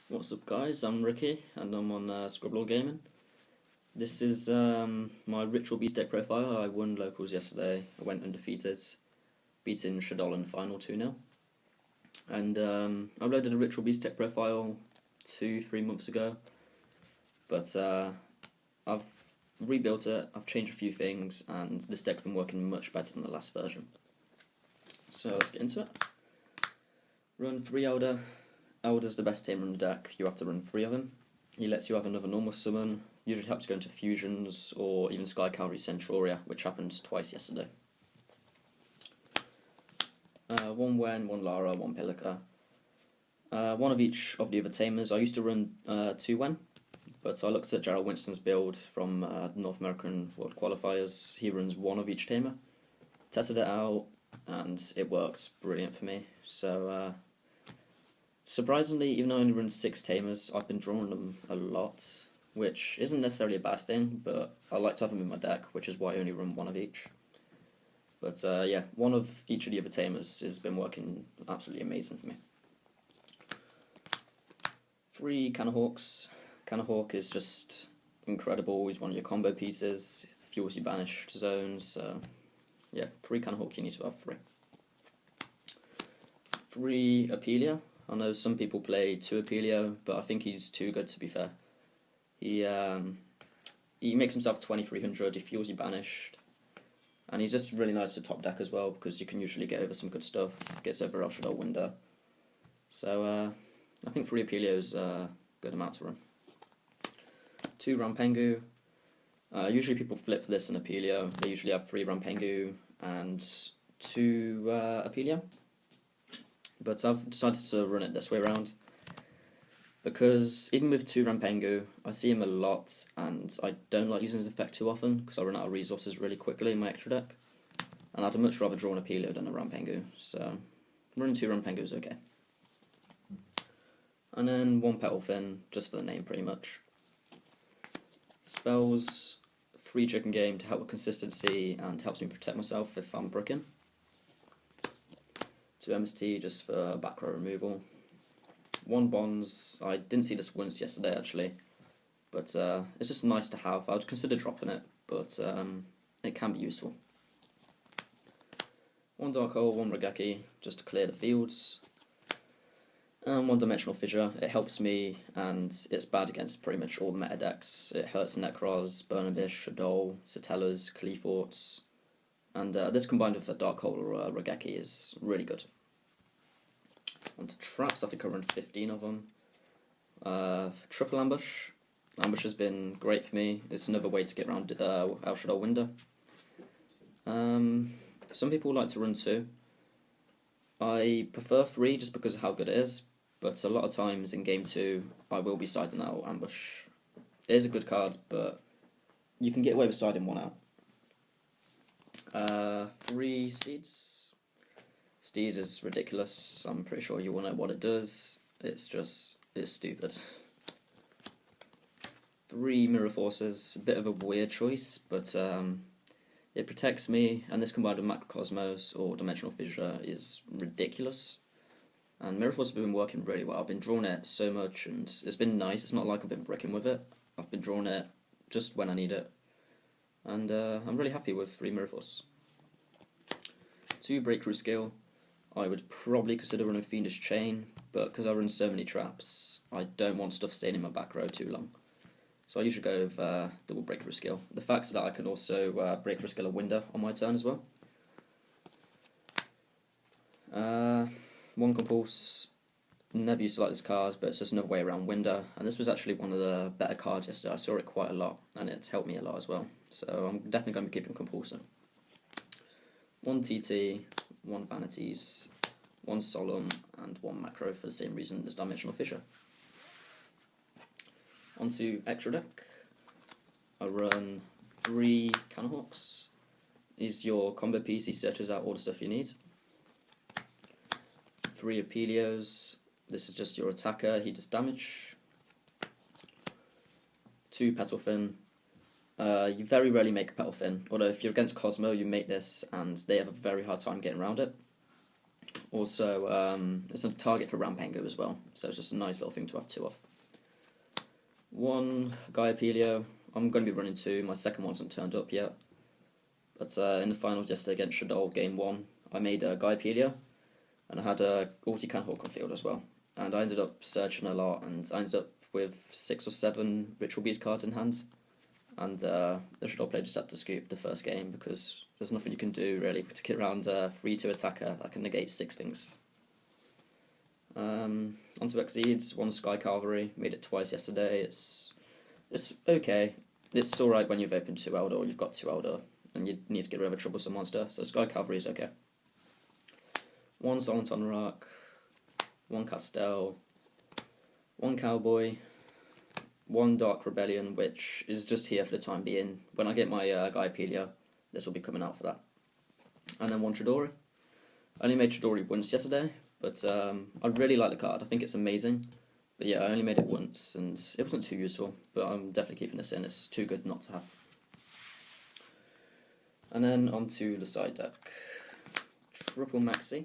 What's up guys, I'm Ricky and I'm on Scribbler Gaming. This is my Ritual Beast deck profile. I won locals yesterday, I went undefeated, beating Shaddoll in the final 2-0. And I uploaded a Ritual Beast deck profile 2-3 months ago, but I've rebuilt it, I've changed a few things, and this deck's been working much better than the last version. So let's get into it. Run 3 Elder. Elder's the best tamer in the deck. You have to run 3 of him. He lets you have another normal summon, usually helps you go into fusions or even Sky Cavalry Centuria, which happened twice yesterday. 1 Wen, 1 Lara, 1 Pilica. One of each of the other tamers. I used to run 2 Wen, but I looked at Gerald Winston's build from the North American World Qualifiers. He runs 1 of each tamer. Tested it out and it works brilliant for me. So surprisingly, even though I only run 6 tamers, I've been drawing them a lot, which isn't necessarily a bad thing, but I like to have them in my deck, which is why I only run 1 of each. But yeah, 1 of each of the other tamers has been working absolutely amazing for me. 3 Cannahawks. Cannahawk is just incredible. He's one of your combo pieces, fuels your banished zones, so yeah, 3 Cannahawk, you need to have 3. 3 Apelia. I know some people play 2 Apelio, but I think he's too good to be fair. He makes himself 2300, he fuels you banished, and he's just really nice to top deck as well, because you can usually get over some good stuff, gets over Shaddoll window. So I think 3 Apelio's a good amount to run. 2 Rampengu. Usually people flip this in Apelio, they usually have 3 Rampengu and 2 Apelio. But I've decided to run it this way around, because even with 2 Rampengu, I see him a lot, and I don't like using his effect too often, because I run out of resources really quickly in my extra deck, and I'd much rather draw an Apelio than a Rampengu, so running 2 Rampengu is okay. And then 1 Petalfin, just for the name pretty much. Spells, 3 Chicken Game to help with consistency, and helps me protect myself if I'm bricking. 2 MST just for back row removal. 1 Bonds. I didn't see this once yesterday actually, but it's just nice to have. I would consider dropping it, but it can be useful. 1 Dark Hole, 1 Regeki, just to clear the fields. And 1 Dimensional Fissure. It helps me, and it's bad against pretty much all the meta decks. It hurts Nekroz, Burnabish, Shaddoll, Satellars, Cleaforts, and this combined with a Dark Hole or Regeki is really good. Onto traps, I think I run 15 of them. Triple Ambush. Ambush has been great for me. It's another way to get around El Shaddoll window. Some people like to run 2. I prefer 3 just because of how good it is, but a lot of times in game 2 I will be siding out Ambush. It is a good card, but you can get away with siding 1 out. 3 Steeds. Steeds is ridiculous. I'm pretty sure you all know what it does. It's stupid. 3 Mirror Forces, a bit of a weird choice, but it protects me, and this combined with Macrocosmos or Dimensional Fissure is ridiculous. And Mirror Forces have been working really well. I've been drawing it so much, and it's been nice. It's not like I've been bricking with it. I've been drawing it just when I need it, and I'm really happy with 3 Mirror Force. 2 Breakthrough Skill. I would probably consider running Fiendish Chain, but because I run so many traps, I don't want stuff staying in my back row too long. So I usually go with double Breakthrough Skill. The fact is that I can also Breakthrough Skill a window on my turn as well. 1 Compulse. Never used to like this card, but it's just another way around window. And this was actually one of the better cards yesterday. I saw it quite a lot, and it's helped me a lot as well. So I'm definitely going to be keeping Compulsing. 1 TT, 1 Vanities, 1 Solemn, and 1 Macro for the same reason as Dimensional Fissure. Onto extra deck. I run 3 Cannahawks. He's your combo piece, he searches out all the stuff you need. 3 Apelios. This is just your attacker, he does damage. 2 Petalfin. You very rarely make a Petalfin, although if you're against Cosmo you make this and they have a very hard time getting around it. Also, it's a target for Rampengo as well, so it's just a nice little thing to have 2 of. 1 Gaia Pelio. I'm going to be running 2. My second one hasn't turned up yet. But in the finals yesterday against Shaddoll, game 1, I made a Gaia Pelio, and I had a Can Hawk on field as well. And I ended up searching a lot, and I ended up with 6 or 7 Ritual Beast cards in hand. And the Shaddoll player just had to scoop the first game because there's nothing you can do really to get around 3-2 attacker that can negate 6 things. Onto Exceeds, 1 Sky Cavalry, made it twice yesterday. It's okay. It's alright when you've opened 2 Eldor, you've got 2 Eldor, and you need to get rid of a troublesome monster, so Sky Cavalry is okay. 1 Silent Honorak, 1 Castell, 1 Cowboy, 1 Dark Rebellion, which is just here for the time being. When I get my Gaia Pelio, this will be coming out for that. And then 1 Chidori. I only made Chidori once yesterday, but I really like the card. I think it's amazing. But yeah, I only made it once, and it wasn't too useful, but I'm definitely keeping this in. It's too good not to have. And then onto the side deck. Triple Maxi.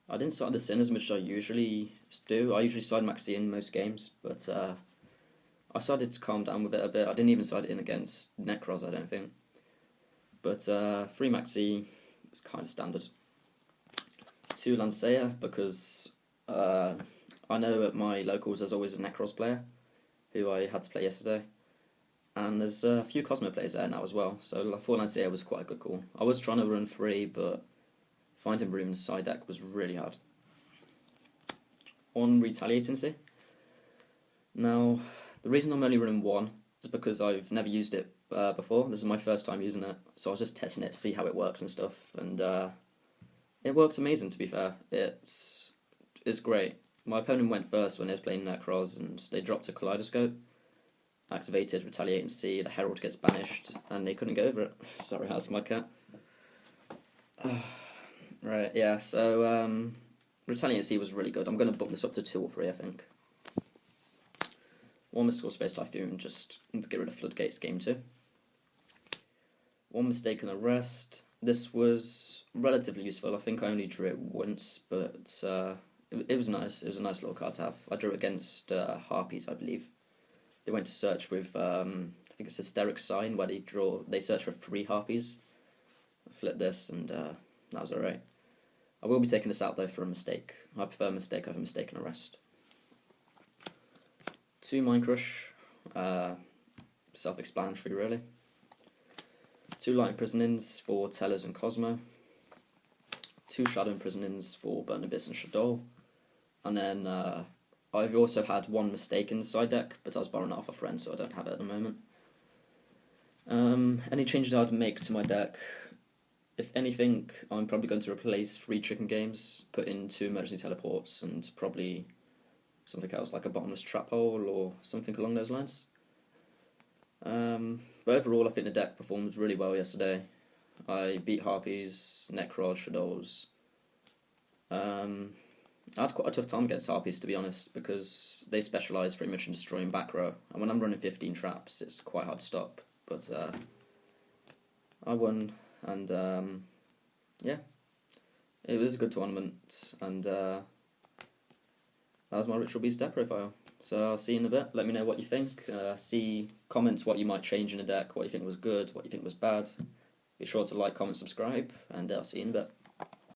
I didn't side this in as much as I usually do. I usually side Maxi in most games, but I decided to calm down with it a bit. I didn't even side it in against Nekroz, I don't think. But 3 Maxi is kind of standard. 2 Lancea, because I know at my locals there's always a Nekroz player, who I had to play yesterday. And there's a few Cosmo players there now as well, so 4 Lancea was quite a good call. I was trying to run 3, but finding room in the side deck was really hard. 1 Retaliatancy. Now, the reason I'm only running 1 is because I've never used it before. This is my first time using it, so I was just testing it to see how it works and stuff, and it works amazing, to be fair. It's great. My opponent went first when they was playing Nekroz, and they dropped a Kaleidoscope, activated Retaliatancy, the Herald gets banished, and they couldn't get over it. Sorry, that's my cat. Right, yeah, so Retaliatancy was really good. I'm going to bump this up to 2 or 3, I think. 1 Mystical Space Typhoon, just to get rid of Floodgates game 2. 1 Mistaken Arrest. This was relatively useful. I think I only drew it once, but it was nice. It was a nice little card to have. I drew it against Harpies, I believe. They went to search with, I think it's Hysteric Sign, where they search for 3 Harpies. I flipped this, and that was alright. I will be taking this out, though, for a mistake. I prefer a mistake over Mistaken Arrest. 2 Mind Crush, self-explanatory really. 2 Light Imprisonings for Tellers and Cosmo. 2 Shadow Imprisonings for Burn Abyss and Shaddoll. And then I've also had 1 mistake in the side deck, but I was borrowing it off a friend, so I don't have it at the moment. Any changes I would make to my deck? If anything, I'm probably going to replace 3 Chicken Games, put in 2 Emergency Teleports, and probably something else like a Bottomless Trap Hole or something along those lines. But overall, I think the deck performed really well yesterday. I beat Harpies, Nekroz, Shaddolls. I had quite a tough time against Harpies, to be honest, because they specialise pretty much in destroying back row, and when I'm running 15 traps, it's quite hard to stop. But I won, and yeah, it was a good tournament, and that was my Ritual Beast deck profile. So I'll see you in a bit. Let me know what you think. Comments what you might change in a deck, what you think was good, what you think was bad. Be sure to like, comment, subscribe, and I'll see you in a bit.